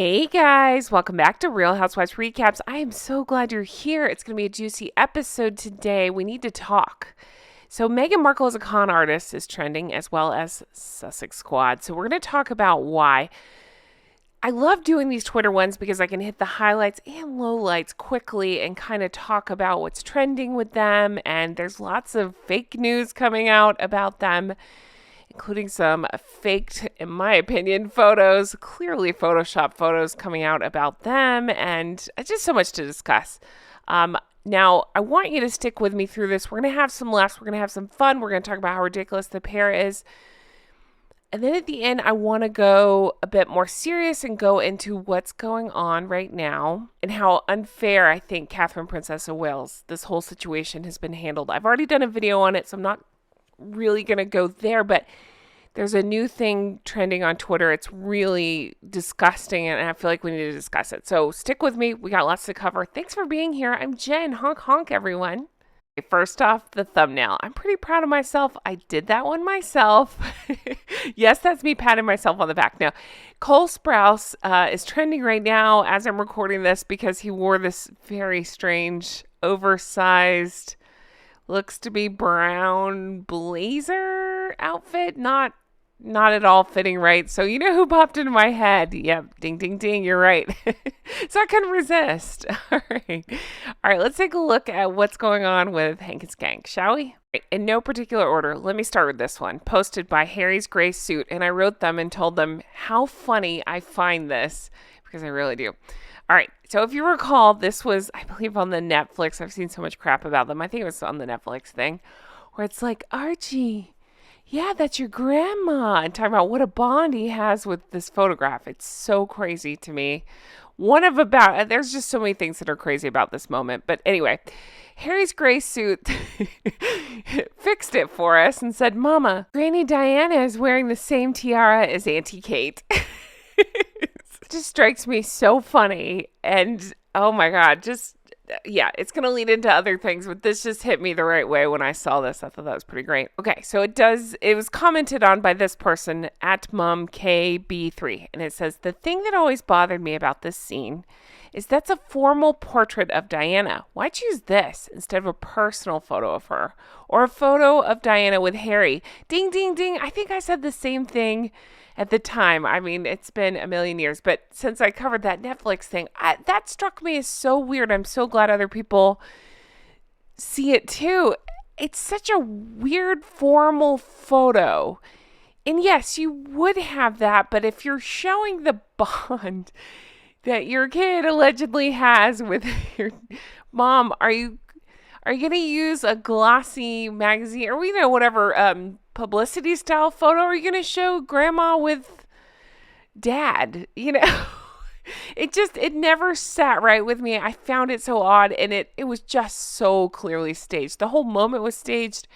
Hey guys, welcome back to Real Housewives Recaps. I am so glad you're here. It's going to be a juicy episode today. We need to talk. So, Meghan Markle as a con artist is trending, as well as Sussex Squad. So, we're going to talk about why. I love doing these Twitter ones because I can hit the highlights and lowlights quickly and kind of talk about what's trending with them. And there's lots of fake news coming out about them, including some faked, in my opinion, photos, clearly Photoshop photos coming out about them, and just so much to discuss. Now, I want you to stick with me through this. We're going to have some laughs. We're going to have some fun. We're going to talk about how ridiculous the pair is. And then at the end, I want to go a bit more serious and go into what's going on right now and how unfair I think Catherine, Princess of Wales, this whole situation has been handled. I've already done a video on it, so I'm not really going to go there, but there's a new thing trending on Twitter. It's really disgusting, and I feel like we need to discuss it. So stick with me. We got lots to cover. Thanks for being here. I'm Jen. Honk, honk, everyone. First off, the thumbnail. I'm pretty proud of myself. I did that one myself. Yes, that's me patting myself on the back. Now, Cole Sprouse is trending right now as I'm recording this because he wore this very strange, oversized, looks to be brown blazer outfit. Not at all fitting right. So you know who popped into my head? Yep, ding, ding, ding, you're right. So I couldn't resist. All right, let's take a look at what's going on with Hank and Skank, shall we? In no particular order, let me start with this one, posted by Harry's Gray Suit, and I wrote them and told them how funny I find this, because I really do. All right, so if you recall, this was, I believe, on the Netflix. I've seen so much crap about them. I think it was on the Netflix thing, where it's like, Archie, yeah, that's your grandma, and talking about what a bond he has with this photograph. It's so crazy to me. There's just so many things that are crazy about this moment. But anyway, Harry's Gray Suit fixed it for us and said, Mama, Granny Diana is wearing the same tiara as Auntie Kate. It just strikes me so funny. And oh my God, it's going to lead into other things, but this just hit me the right way when I saw this. I thought that was pretty great. Okay, so it was commented on by this person at MomKB3, and it says, the thing that always bothered me about this scene is that's a formal portrait of Diana. Why choose this instead of a personal photo of her or a photo of Diana with Harry? Ding, ding, ding. I think I said the same thing at the time. I mean, it's been a million years, but since I covered that Netflix thing, that struck me as so weird. I'm so glad other people see it too. It's such a weird formal photo. And yes, you would have that, but if you're showing the bond that your kid allegedly has with your mom, are you going to use a glossy magazine or whatever publicity style photo? Are you going to show grandma with dad? It never sat right with me. I found it so odd, and it was just so clearly staged. The whole moment was staged.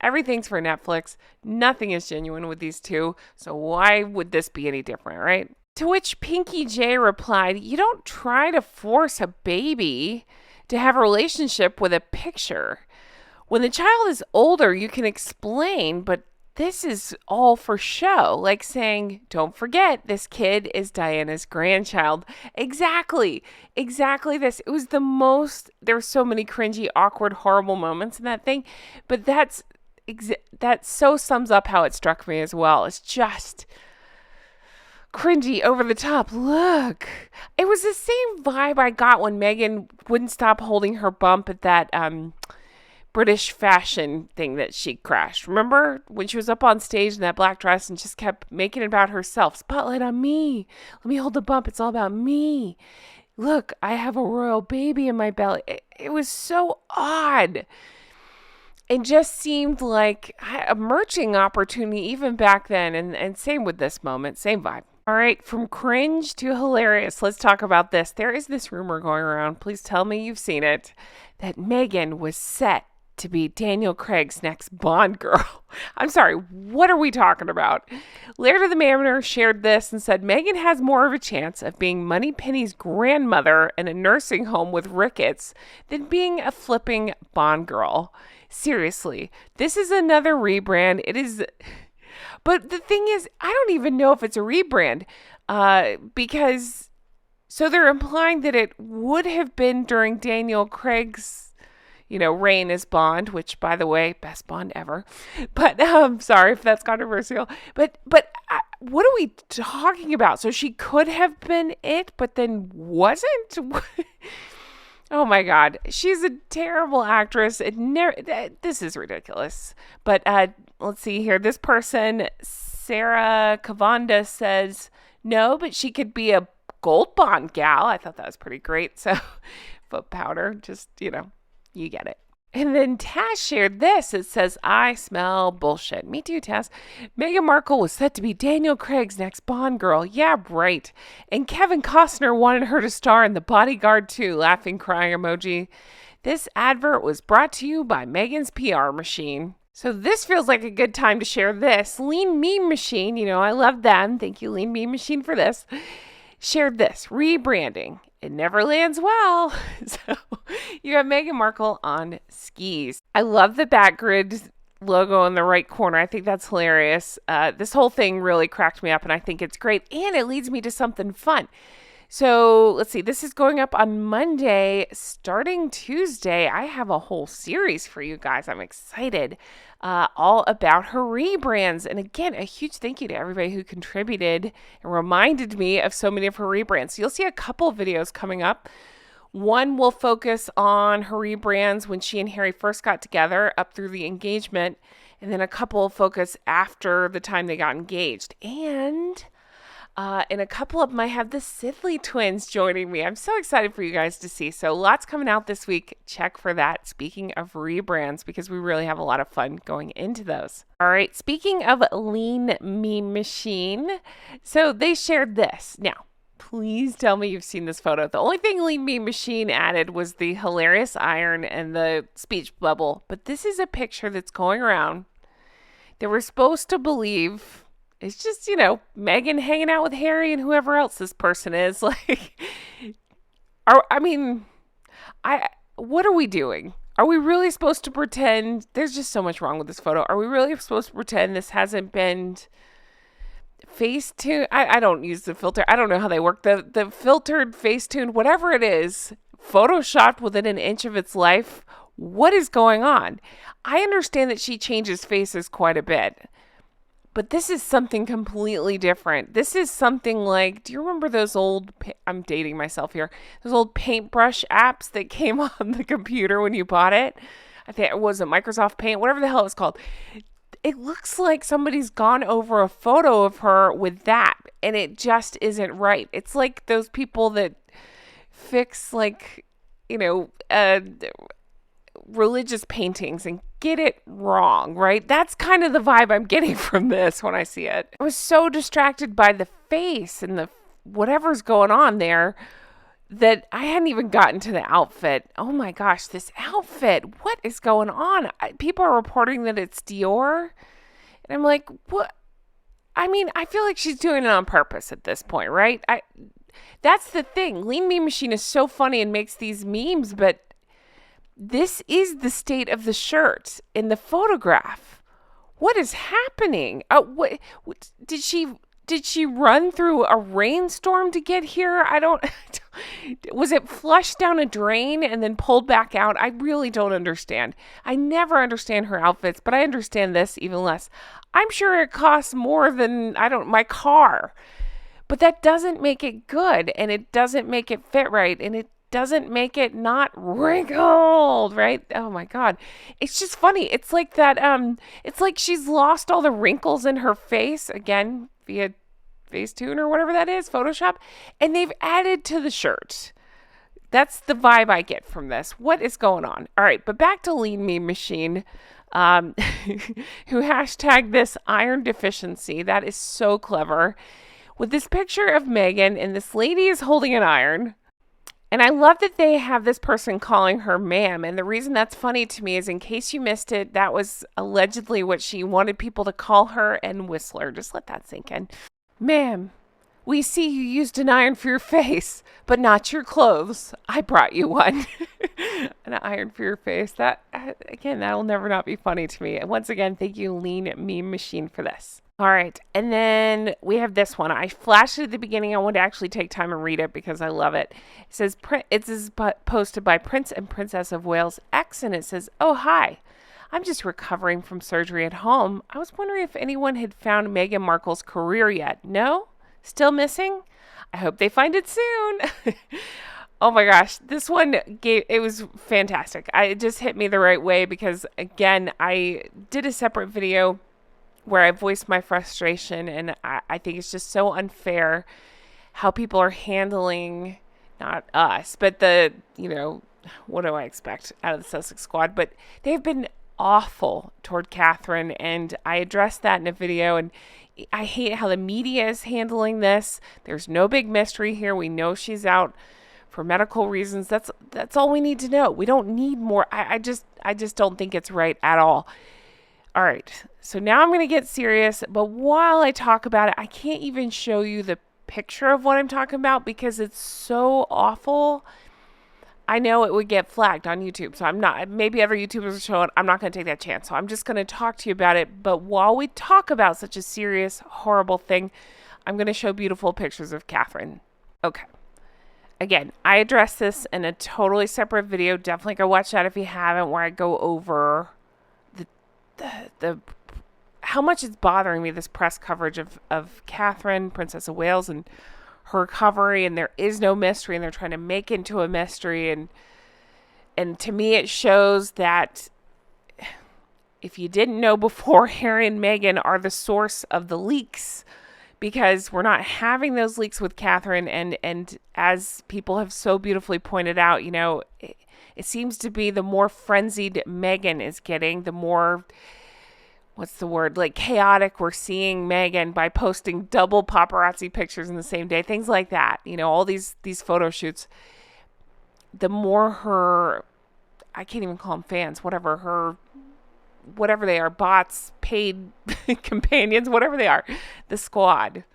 Everything's for Netflix. Nothing is genuine with these two. So why would this be any different, right? To which Pinky J replied, you don't try to force a baby to have a relationship with a picture. When the child is older, you can explain, but this is all for show. Like saying, don't forget, this kid is Diana's grandchild. Exactly this. It was there were so many cringy, awkward, horrible moments in that thing, but that so sums up how it struck me as well. It's just cringy, over the top. Look, it was the same vibe I got when Meghan wouldn't stop holding her bump at that British fashion thing that she crashed. Remember when she was up on stage in that black dress and just kept making it about herself? Spotlight on me. Let me hold the bump. It's all about me. Look, I have a royal baby in my belly. It was so odd. It just seemed like a merging opportunity even back then. And same with this moment. Same vibe. All right, from cringe to hilarious, let's talk about this. There is this rumor going around, please tell me you've seen it, that Meghan was set to be Daniel Craig's next Bond girl. I'm sorry, what are we talking about? Laird of the Manor shared this and said, Meghan has more of a chance of being Moneypenny's grandmother in a nursing home with rickets than being a flipping Bond girl. Seriously, this is another rebrand. It is... But the thing is, I don't even know if it's a rebrand because So they're implying that it would have been during Daniel Craig's, reign as Bond, which, by the way, best Bond ever. But sorry if that's controversial. But what are we talking about? So she could have been it, but then wasn't. Oh my God, she's a terrible actress. This is ridiculous. But let's see here. This person, Sarah Cavanda, says no, but she could be a gold bond gal. I thought that was pretty great. So foot powder, just, you get it. And then Taz shared this. It says, I smell bullshit. Me too, Taz. Meghan Markle was set to be Daniel Craig's next Bond girl. Yeah, right. And Kevin Costner wanted her to star in The Bodyguard too. Laughing, crying emoji. This advert was brought to you by Meghan's PR machine. So this feels like a good time to share this. Lean Meme Machine, I love them. Thank you, Lean Meme Machine, for this. Shared this. Rebranding. It never lands well. So you have Meghan Markle on skis. I love the backgrid logo in the right corner. I think that's hilarious. This whole thing really cracked me up, and I think it's great. And it leads me to something fun. So let's see. This is going up on Monday. Starting Tuesday, I have a whole series for you guys. I'm excited. All about her rebrands. And again, a huge thank you to everybody who contributed and reminded me of so many of her rebrands. So you'll see a couple of videos coming up. One will focus on her rebrands when she and Harry first got together up through the engagement. And then a couple will focus after the time they got engaged. And a couple of them, I have the Sidley twins joining me. I'm so excited for you guys to see. So lots coming out this week. Check for that. Speaking of rebrands, because we really have a lot of fun going into those. All right. Speaking of Lean Meme Machine, so they shared this. Now, please tell me you've seen this photo. The only thing Lean Meme Machine added was the hilarious iron and the speech bubble. But this is a picture that's going around that we're supposed to believe. It's just, Meghan hanging out with Harry and whoever else this person is. Like, what are we doing? Are we really supposed to pretend? There's just so much wrong with this photo. Are we really supposed to pretend this hasn't been Facetune? I don't use the filter. I don't know how they work. The filtered Facetune, whatever it is, photoshopped within an inch of its life. What is going on? I understand that she changes faces quite a bit. But this is something completely different. This is something like, do you remember those old, I'm dating myself here, those old paintbrush apps that came on the computer when you bought it? I think it was a Microsoft Paint, whatever the hell it was called. It looks like somebody's gone over a photo of her with that, and it just isn't right. It's like those people that fix religious paintings and get it wrong, right? That's kind of the vibe I'm getting from this when I see it. I was so distracted by the face and the whatever's going on there that I hadn't even gotten to the outfit. Oh my gosh, this outfit, what is going on? People are reporting that it's Dior, and I'm like, what? I mean, I feel like she's doing it on purpose at this point, right? That's the thing. Lean Meme Machine is so funny and makes these memes, but this is the state of the shirt in the photograph. What is happening? What did she run through a rainstorm to get here? Was it flushed down a drain and then pulled back out? I really don't understand. I never understand her outfits, but I understand this even less. I'm sure it costs more than my car. But that doesn't make it good, and it doesn't make it fit right, and it doesn't make it not wrinkled, right? Oh my God. It's just funny. It's like that, it's like she's lost all the wrinkles in her face, again, via Facetune or whatever that is, Photoshop, and they've added to the shirt. That's the vibe I get from this. What is going on? All right, but back to Lean Meme Machine, who hashtagged this iron deficiency. That is so clever. With this picture of Meghan, and this lady is holding an iron. And I love that they have this person calling her ma'am. And the reason that's funny to me is, in case you missed it, that was allegedly what she wanted people to call her and Whistler. Just let that sink in. Ma'am, we see you used an iron for your face, but not your clothes. I brought you one. An iron for your face. That, again, that'll never not be funny to me. And once again, thank you, Lean Meme Machine, for this. All right. And then we have this one. I flashed it at the beginning. I want to actually take time and read it because I love it. It says, it is posted by Prince and Princess of Wales X, and it says, "Oh, hi. I'm just recovering from surgery at home. I was wondering if anyone had found Meghan Markle's career yet. No? Still missing? I hope they find it soon." Oh my gosh, this one it was fantastic. It just hit me the right way because again, I did a separate video where I voiced my frustration, and I think it's just so unfair how people are handling not us, but what do I expect out of the Sussex squad? But they've been awful toward Catherine, and I addressed that in a video, and I hate how the media is handling this. There's no big mystery here. We know she's out for medical reasons. That's all we need to know. We don't need more. I just don't think it's right at all. All right, so now I'm going to get serious, but while I talk about it, I can't even show you the picture of what I'm talking about because it's so awful. I know it would get flagged on YouTube, so I'm not, maybe other YouTubers will show it. I'm not going to take that chance. So I'm just going to talk to you about it. But while we talk about such a serious, horrible thing, I'm going to show beautiful pictures of Catherine. Okay. Again, I addressed this in a totally separate video. Definitely go watch that if you haven't, where I go over the how much it's bothering me, this press coverage of Catherine, Princess of Wales, and her recovery, and there is no mystery, and they're trying to make it into a mystery, and to me it shows that if you didn't know before, Harry and Meghan are the source of the leaks, because we're not having those leaks with Catherine, and as people have so beautifully pointed out, it seems to be the more frenzied Meghan is getting, the more, what's the word, like chaotic we're seeing Meghan by posting double paparazzi pictures in the same day, things like that. All these photo shoots. The more her, I can't even call them fans, whatever they are, bots, paid companions, whatever they are, the squad.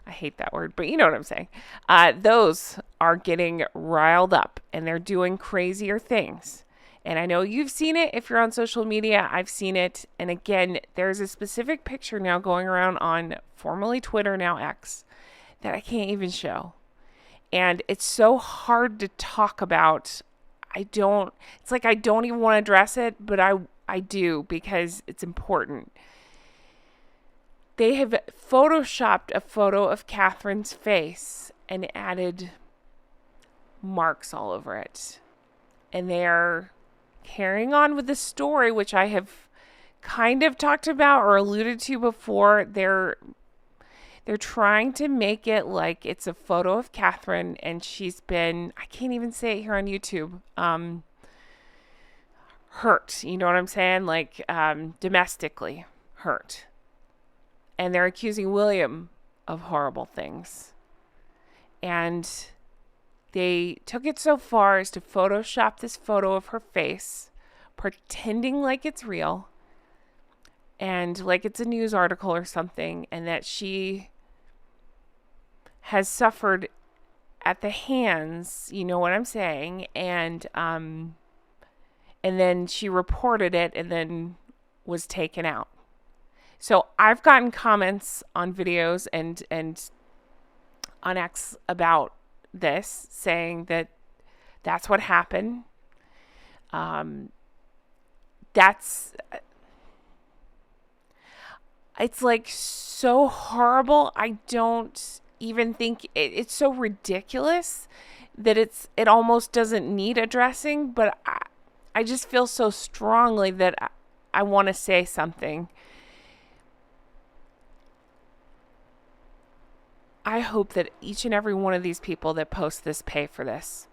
I hate that word, but you know what I'm saying. Those are getting riled up and they're doing crazier things. And I know you've seen it if you're on social media. I've seen it. And again, there's a specific picture now going around on formerly Twitter, now X, that I can't even show. And it's so hard to talk about. It's like I don't even want to address it, but I do because it's important. They have photoshopped a photo of Catherine's face and added marks all over it. And they're carrying on with the story, which I have kind of talked about or alluded to before. They're trying to make it like it's a photo of Catherine, and she's been, I can't even say it here on YouTube, hurt. You know what I'm saying? Like domestically hurt. And they're accusing William of horrible things. And they took it so far as to Photoshop this photo of her face, pretending like it's real and like it's a news article or something, and that she has suffered at the hands, you know what I'm saying, and then she reported it and then was taken out. So I've gotten comments on videos and on X about this, saying that that's what happened. It's like so horrible. I don't even think it's so ridiculous that it almost doesn't need addressing, but I just feel so strongly that I want to say something. I hope that each and every one of these people that post this pay for this.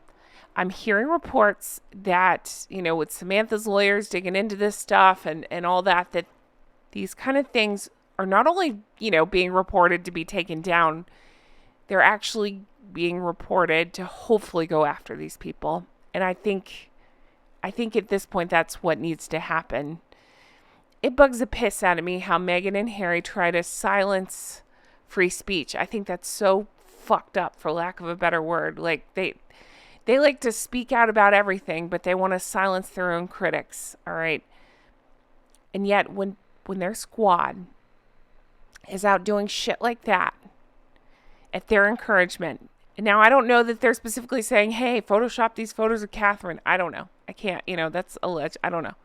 I'm hearing reports that, with Samantha's lawyers digging into this stuff and all that these kind of things are not only, being reported to be taken down, they're actually being reported to hopefully go after these people. And I think at this point, that's what needs to happen. It bugs the piss out of me how Meghan and Harry try to silence free speech. I think that's so fucked up, for lack of a better word. Like they like to speak out about everything, but they want to silence their own critics. All right. And yet when their squad is out doing shit like that at their encouragement. And now I don't know that they're specifically saying, hey, Photoshop these photos of Catherine. I don't know. I can't, that's alleged. I don't know.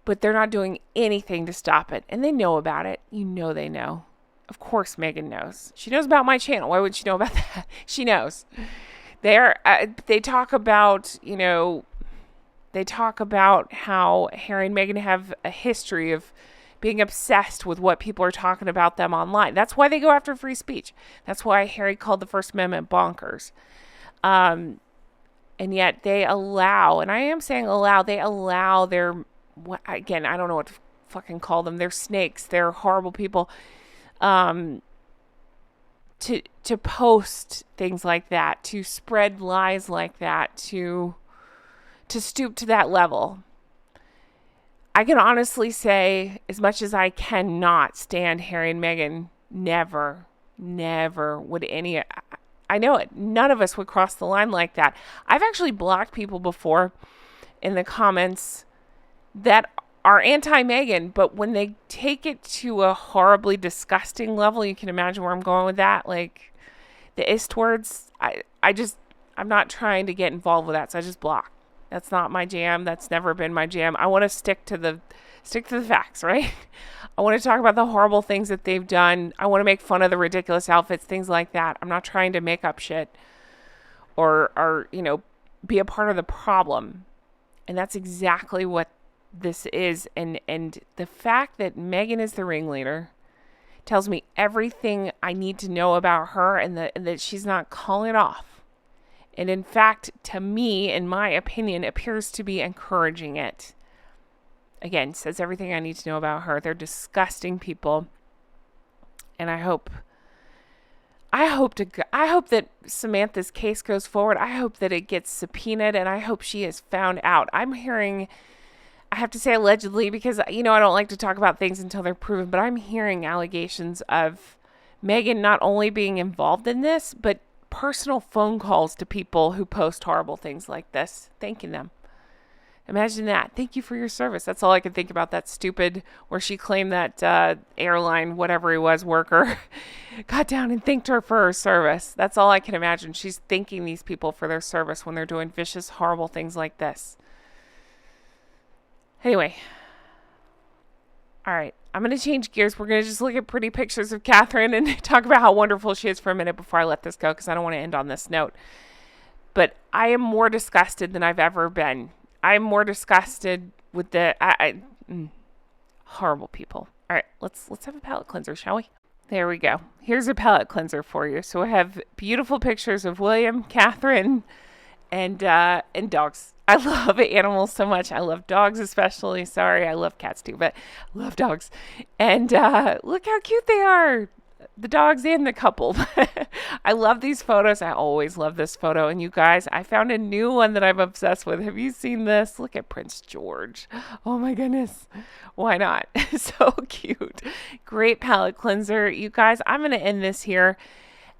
But they're not doing anything to stop it. And they know about it. They know. Of course, Meghan knows. She knows about my channel. Why would she know about that? She knows. They talk about, they talk about how Harry and Meghan have a history of being obsessed with what people are talking about them online. That's why they go after free speech. That's why Harry called the First Amendment bonkers. And yet they allow, and I am saying allow, they allow their, again, I don't know what to fucking call them. They're snakes. They're horrible people. To post things like that, to spread lies like that, to stoop to that level. I can honestly say, as much as I cannot stand Harry and Meghan, never would any, I know it, none of us would cross the line like that. I've actually blocked people before in the comments that are anti-Meghan, but when they take it to a horribly disgusting level, you can imagine where I'm going with that, like the ist words, I'm not trying to get involved with that, so I just block. That's not my jam. That's never been my jam. I want to stick to the facts, right? I want to talk about the horrible things that they've done. I want to make fun of the ridiculous outfits, things like that. I'm not trying to make up shit or be a part of the problem. And that's exactly what this is. And the fact that Meghan is the ringleader tells me everything I need to know about her, and that she's not calling it off. And in fact, to me, in my opinion, appears to be encouraging it. Again, says everything I need to know about her. They're disgusting people. And I hope that Samantha's case goes forward. I hope that it gets subpoenaed, and I hope she is found out. I'm hearing, I have to say allegedly, because, I don't like to talk about things until they're proven, but I'm hearing allegations of Meghan not only being involved in this, but personal phone calls to people who post horrible things like this, thanking them. Imagine that. Thank you for your service. That's all I could think about. That stupid, where she claimed that airline, whatever he was, worker got down and thanked her for her service. That's all I can imagine. She's thanking these people for their service when they're doing vicious, horrible things like this. Anyway. All right. I'm going to change gears. We're going to just look at pretty pictures of Catherine and talk about how wonderful she is for a minute before I let this go, because I don't want to end on this note. But I am more disgusted than I've ever been. I'm more disgusted with the horrible people. All right, let's have a palette cleanser, shall we? There we go. Here's a palette cleanser for you. So I have beautiful pictures of William, Catherine, and dogs. I love animals so much. I love dogs especially. Sorry, I love cats too, but I love dogs. And look how cute they are. The dogs and the couple. I love these photos. I always love this photo. And you guys, I found a new one that I'm obsessed with. Have you seen this? Look at Prince George. Oh my goodness. Why not? So cute. Great palette cleanser. You guys, I'm going to end this here.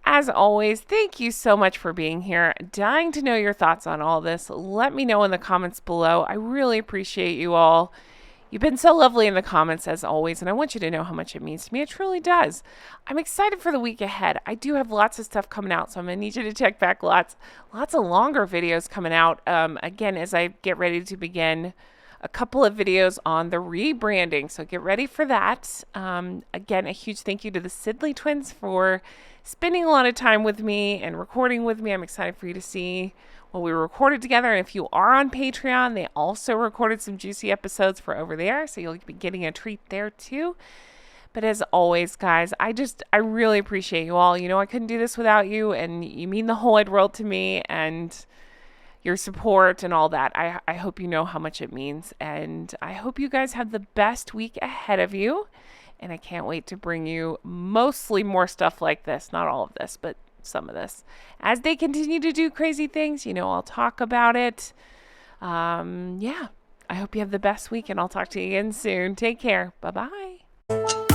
As always, thank you so much for being here. Dying to know your thoughts on all this. Let me know in the comments below. I really appreciate you all. You've been so lovely in the comments as always, and I want you to know how much it means to me. It truly does. I'm excited for the week ahead. I do have lots of stuff coming out, so I'm going to need you to check back lots of longer videos coming out. Again, as I get ready to begin a couple of videos on the rebranding, so get ready for that. Again, a huge thank you to the Sidley twins for spending a lot of time with me and recording with me. I'm excited for you to see what we recorded together. And if you are on Patreon, they also recorded some juicy episodes for over there, so you'll be getting a treat there too. But as always, guys, I really appreciate you all. I couldn't do this without you, and you mean the whole wide world to me, and your support and all that. I hope you know how much it means, and I hope you guys have the best week ahead of you. And I can't wait to bring you mostly more stuff like this. Not all of this, but some of this. As they continue to do crazy things, I'll talk about it. Yeah, I hope you have the best week, and I'll talk to you again soon. Take care. Bye-bye.